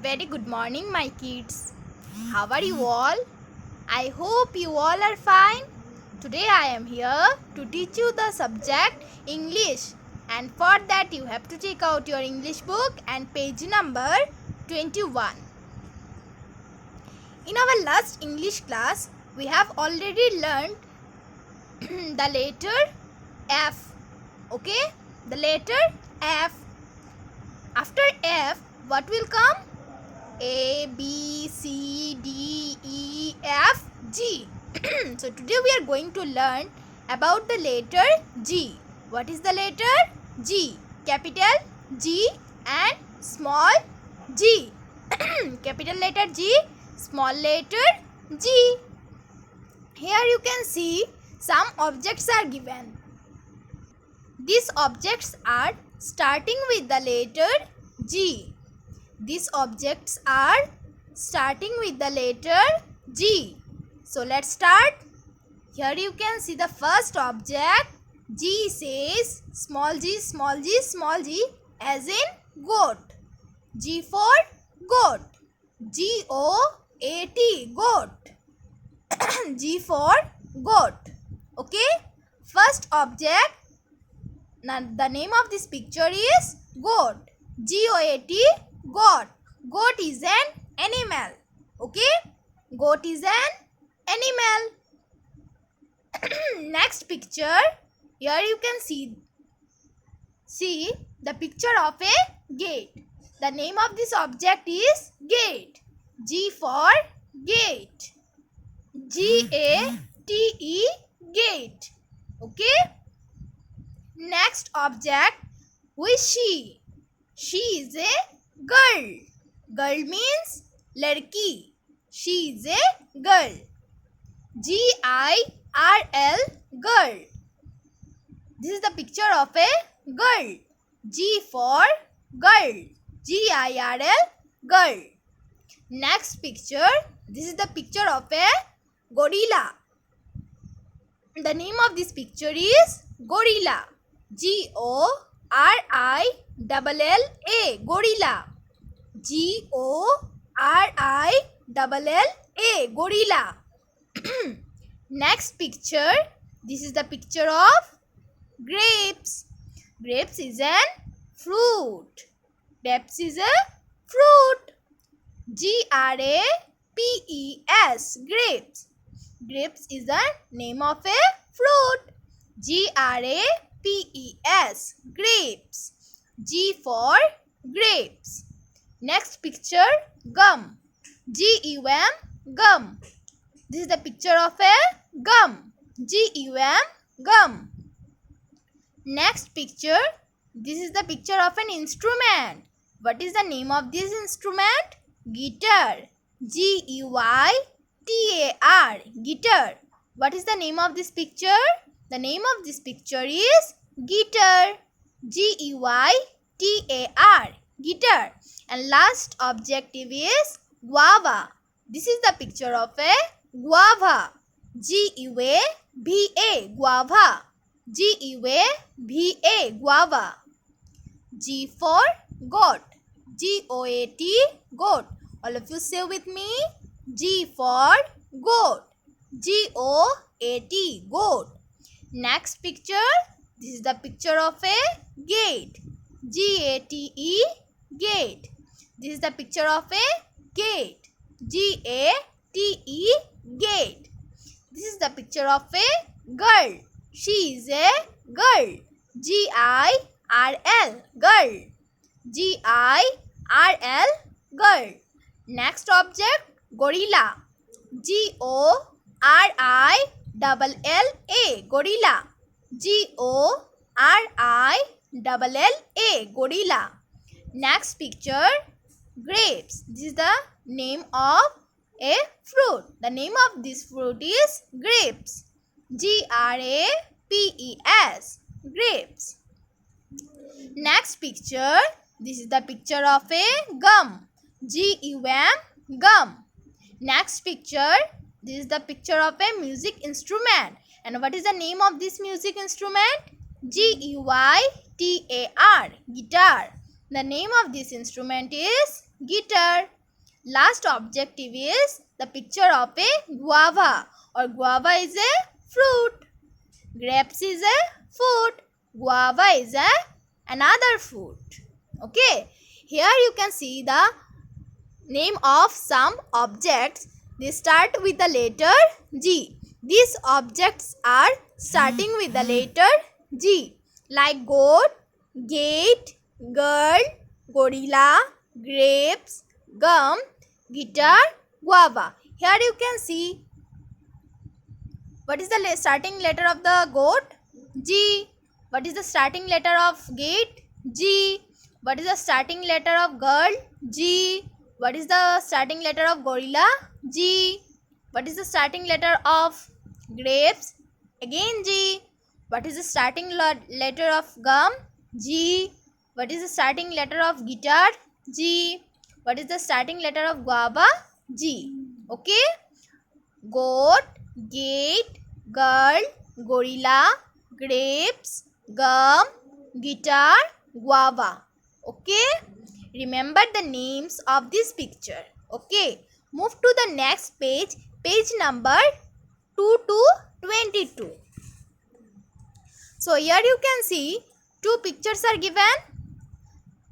very good morning, my kids. How are you all? I hope you all are fine. Today I am here to teach you the subject English, and for that you have to take out your English book and page number 21. In our last English class, we have already learned the letter F. Okay? The letter F. After F, what will come? A, B, C, D, E, F, G. So today we are going to learn about the letter G. What is the letter? G. Capital G and small g. Capital letter G, small letter G. Here you can see some objects are given. These objects are starting with the letter G. These objects are starting with the letter G. So let's start. Here you can see the first object. G says small g, small g, small g, as in goat. G for goat. G-O-A-T, goat. G for goat. Okay. First object. Now the name of this picture is goat. G-O-A-T, goat. Goat is an animal. Okay. Goat is an animal. Next picture. Here you can see the picture of a gate. The name of this object is gate. G for gate. G-A-T-E, gate. Okay. Next object, who is she? She is a girl. Girl means ladki. She is a girl. G-I-R-L, girl. This is the picture of a girl. G for girl. G-I-R-L, girl. Next picture, this is the picture of a gorilla. The name of this picture is gorilla. G-O-R-I-L-L-A, gorilla. G-O-R-I-L-L-A, gorilla. Next picture, this is the picture of grapes. Grapes is an fruit. Grapes is a fruit. G-R-A-P-E-S, grapes. Grapes is the name of a fruit. G-R-A-P-E-S, grapes. G for grapes. Next picture, gum. G-U-M, gum. This is the picture of a gum. G-U-M, gum. Next picture, this is the picture of an instrument. What is the name of this instrument? Guitar. G-U-I-T-A-R, guitar. What is the name of this picture? The name of this picture is guitar. G-U-I-T-A-R, guitar. And last objective is guava. This is the picture of a guava. G-U-A-V-A, guava. G-U-A-V-A, guava. G for goat. G-O-A-T, goat. All of you say with me. G for goat. G-O-A-T, goat. Next picture. This is the picture of a gate. G-A-T-E, gate. This is the picture of a gate. G-A-T-E, gate. This is the picture of a girl. She is a girl. G-I-R-L, girl. G-I-R-L, girl. Next object, gorilla. G-O-R-I-L-L-A, gorilla. G-O-R-I-L-L-A, gorilla. Next picture, grapes. This is the name of a fruit. The name of this fruit is grapes. G-R-A-P-E-S, grapes. Next picture, this is the picture of a gum. G-U-M, gum. Next picture, this is the picture of a music instrument. And what is the name of this music instrument? G-U-I-T-A-R, guitar. The name of this instrument is guitar. Last objective is the picture of a guava, or guava is a fruit. Grapes is a fruit. Guava is another fruit. Okay. Here you can see the name of some objects. They start with the letter G. These objects are starting with the letter G, like goat, gate, girl, gorilla, grapes, gum, guitar, guava. Here you can see what is the starting letter of the goat? G. What is the starting letter of gate? G. What is the starting letter of girl? G. What is the starting letter of gorilla? G. What is the starting letter of grapes? Again G. What is the starting letter of gum? G. What is the starting letter of guitar? G. What is the starting letter of guava? G. Okay. Goat, gate, girl, gorilla, grapes, gum, guitar, guava. Okay. Remember the names of this picture. Okay. Move to the next page. Page number 2 to 22. So here you can see two pictures are given.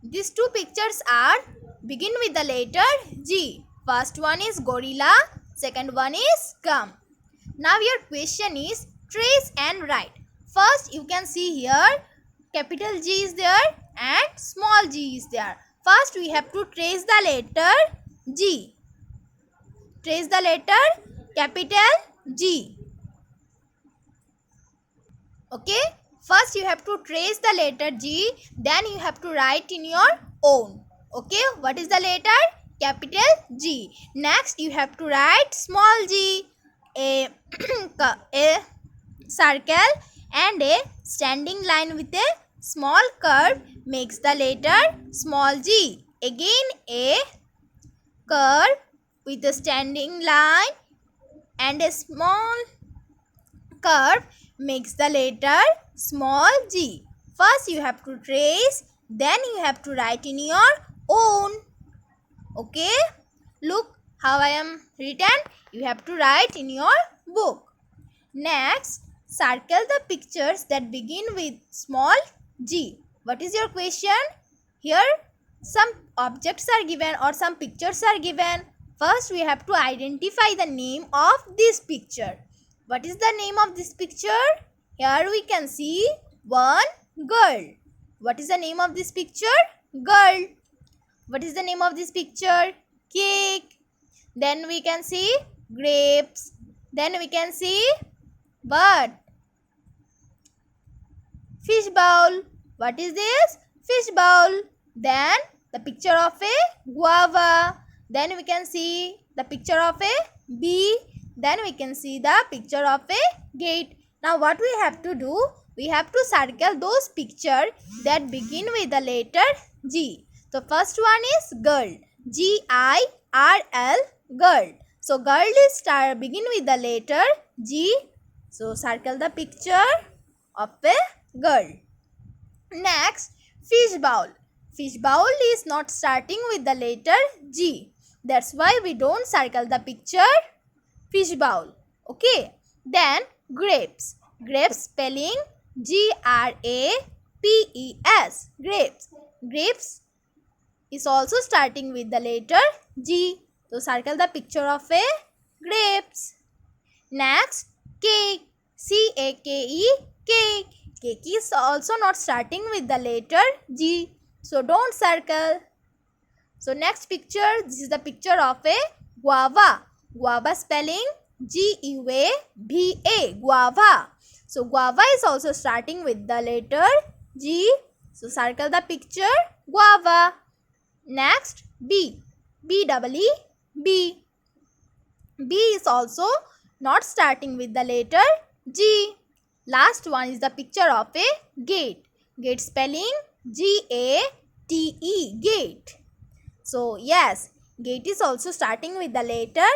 These two pictures are begin with the letter G. First one is gorilla. Second one is gum. Now your question is trace and write. First you can see here capital G is there and small g is there. First we have to trace the letter G. Trace the letter capital G. Okay. First you have to trace the letter G. Then you have to write in your own. Okay. What is the letter? Capital G. Next you have to write small g. A circle and a standing line with a small curve makes the letter small g. Again a curve with a standing line and a small curve makes the letter small g. First you have to trace, then you have to write in your own. Okay, look how I am written. You have to write in your book. Next, circle the pictures that begin with small g. What is your question? Here some objects are given or some pictures are given. First we have to identify the name of this picture. What is the name of this picture? Here we can see one girl. What is the name of this picture? Girl. What is the name of this picture? Cake. Then we can see grapes. Then we can see bird. Fish bowl. What is this? Fish bowl. Then the picture of a guava. Then we can see the picture of a bee. Then we can see the picture of a gate. Now what we have to do? We have to circle those pictures that begin with the letter G. So first one is girl. G-I-R-L, girl. So girl is begin with the letter G. So circle the picture of a girl. Next, fish bowl. Fish bowl is not starting with the letter G. That's why we don't circle the picture fish bowl. Okay. Then grapes. Grapes spelling G-R-A-P-E-S. Grapes. Grapes is also starting with the letter G. So circle the picture of a grapes. Next, cake. C-A-K-E, cake. Cake is also not starting with the letter G. So don't circle. So next picture, this is the picture of a guava. Guava spelling G-U-A-V-A, guava. So guava is also starting with the letter G. So circle the picture guava. Next, B. B-E-E, B is also not starting with the letter G. Last one is the picture of a gate. Gate spelling G-A-T-E, gate. So yes, gate is also starting with the letter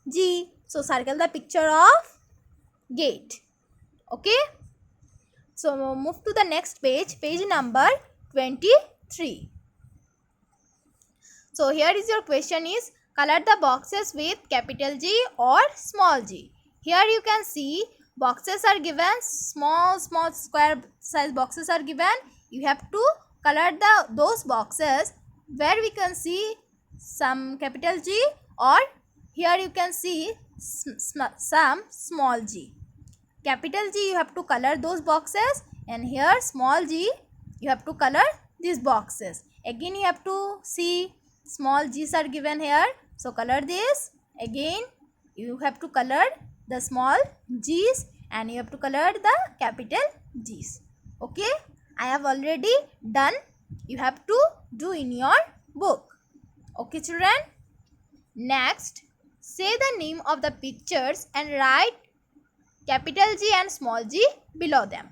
G. So circle the picture of gate. Okay. So move to the next page, page number 23. So here is your question is, Color the boxes with capital G or small g. Here you can see boxes are given, small square size boxes are given. You have to color those boxes where we can see some capital G, or here you can see some small g. Capital G you have to color those boxes, and here small g you have to color these boxes. Again you have to see small g's are given here, so color this. Again you have to color the small g's and you have to color the capital G's. Okay, I have already done. You have to do in your book. Okay children. Next, say the name of the pictures and write capital G and small g below them.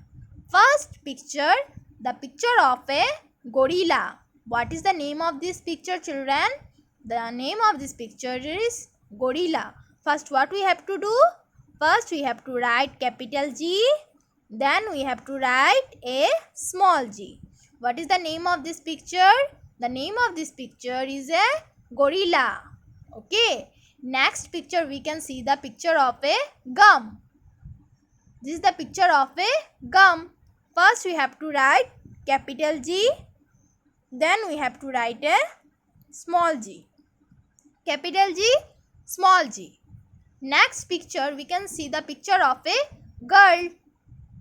First picture, the picture of a gorilla. What is the name of this picture children? The name of this picture is gorilla. First what we have to do? First we have to write capital G, then we have to write a small g. What is the name of this picture? The name of this picture is a gorilla. Okay. Next picture we can see the picture of a gum. This is the picture of a gum. First we have to write capital G, then we have to write a small g. Capital G, small g. Next picture we can see the picture of a girl.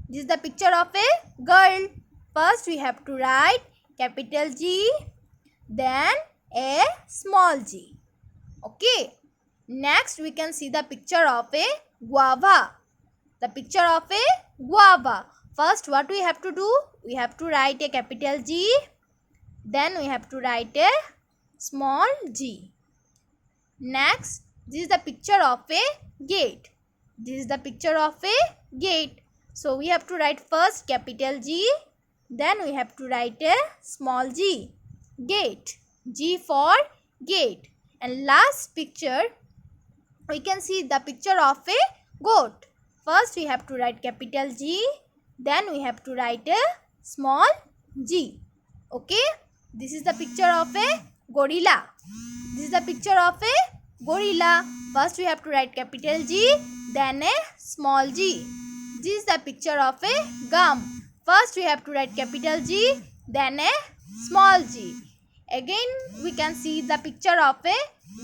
This is the picture of a girl. First we have to write capital G, then a small g. Okay. Next we can see the picture of a guava. The picture of a guava. First what we have to do? We have to write a capital G, then we have to write a small g. Next, this is the picture of a gate. This is the picture of a gate. So we have to write first capital G, then we have to write a small g. Gate. G for gate. And last picture, we can see the picture of a goat. First we have to write capital G, then we have to write a small g. Okay. This is the picture of a gorilla. This is the picture of a gorilla. First we have to write capital G, then a small g. This is the picture of a gum. First we have to write capital G, then a small g. Again we can see the picture of a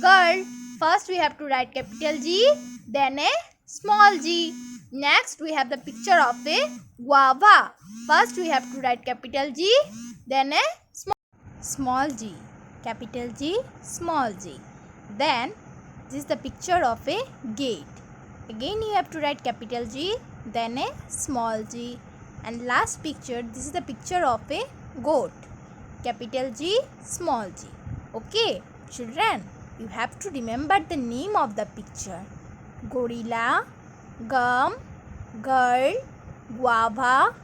girl. First we have to write capital G, then a small g. Next we have the picture of a guava. First we have to write capital G, then a small g. Capital G, small g. Then this is the picture of a gate. Again you have to write capital G, then a small g. And last picture, this is the picture of a goat. Capital G, small g. Okay children, you have to remember the name of the picture. Gorilla, gum, girl, guava,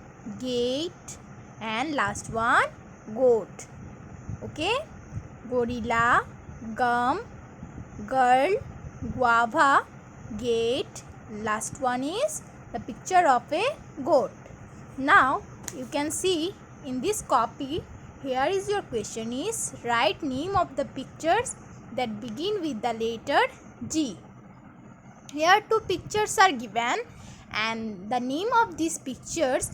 gate, and last one goat. Okay, gorilla, gum, girl, guava, gate. Last one is the picture of a goat. Now you can see in this copy, here is your question is write name of the pictures that begin with the letter G. Here two pictures are given and the name of these pictures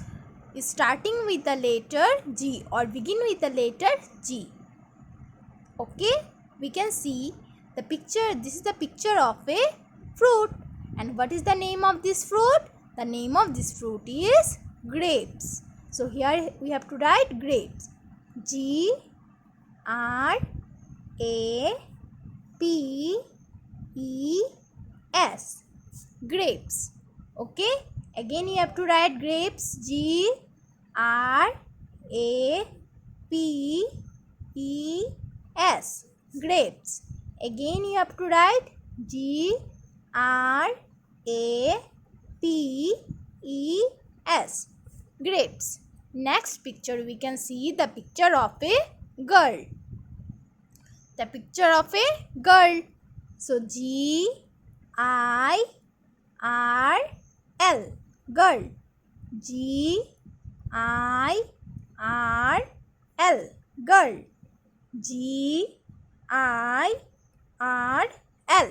is starting with the letter G or begin with the letter G. Okay, we can see the picture. This is the picture of a fruit. And what is the name of this fruit? The name of this fruit is grapes. So here we have to write grapes. G R A P E S. Grapes. Okay. Again you have to write grapes. G R A P E S. Grapes. Again you have to write G R A P E S. Grapes. Next picture we can see the picture of a girl. The picture of a girl. So G I R L. Girl. G I R L. Girl. G I R L.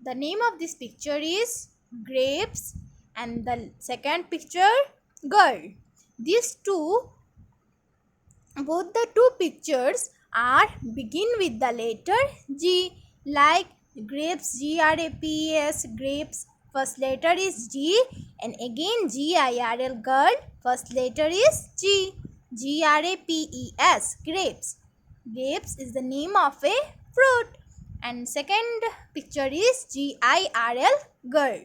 The name of this picture is grapes, and the second picture girl. These two, both the two pictures are begin with the letter G, like grapes, GRAPES, grapes, first letter is G, and again GIRL, girl, first letter is G, GRAPES, grapes. Grapes is the name of a fruit, and second picture is GIRL, girl.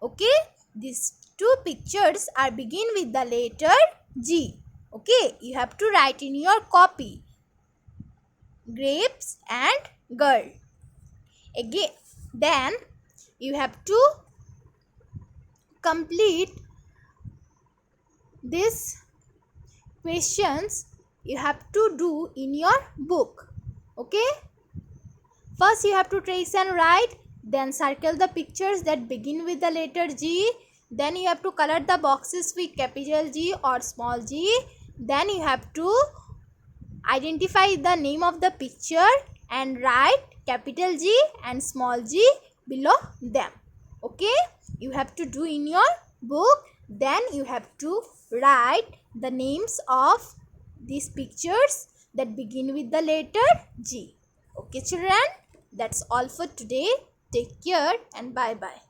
Okay, these two pictures are begin with the letter G. Okay, you have to write in your copy grapes and girl. Again, then you have to complete these questions you have to do in your book. Okay, first you have to trace and write, then circle the pictures that begin with the letter G, then you have to color the boxes with capital G or small g, then you have to identify the name of the picture and write capital G and small g below them. Okay, you have to do in your book, then you have to write the names of these pictures that begin with the letter G. Okay children, that's all for today. Take care and bye bye.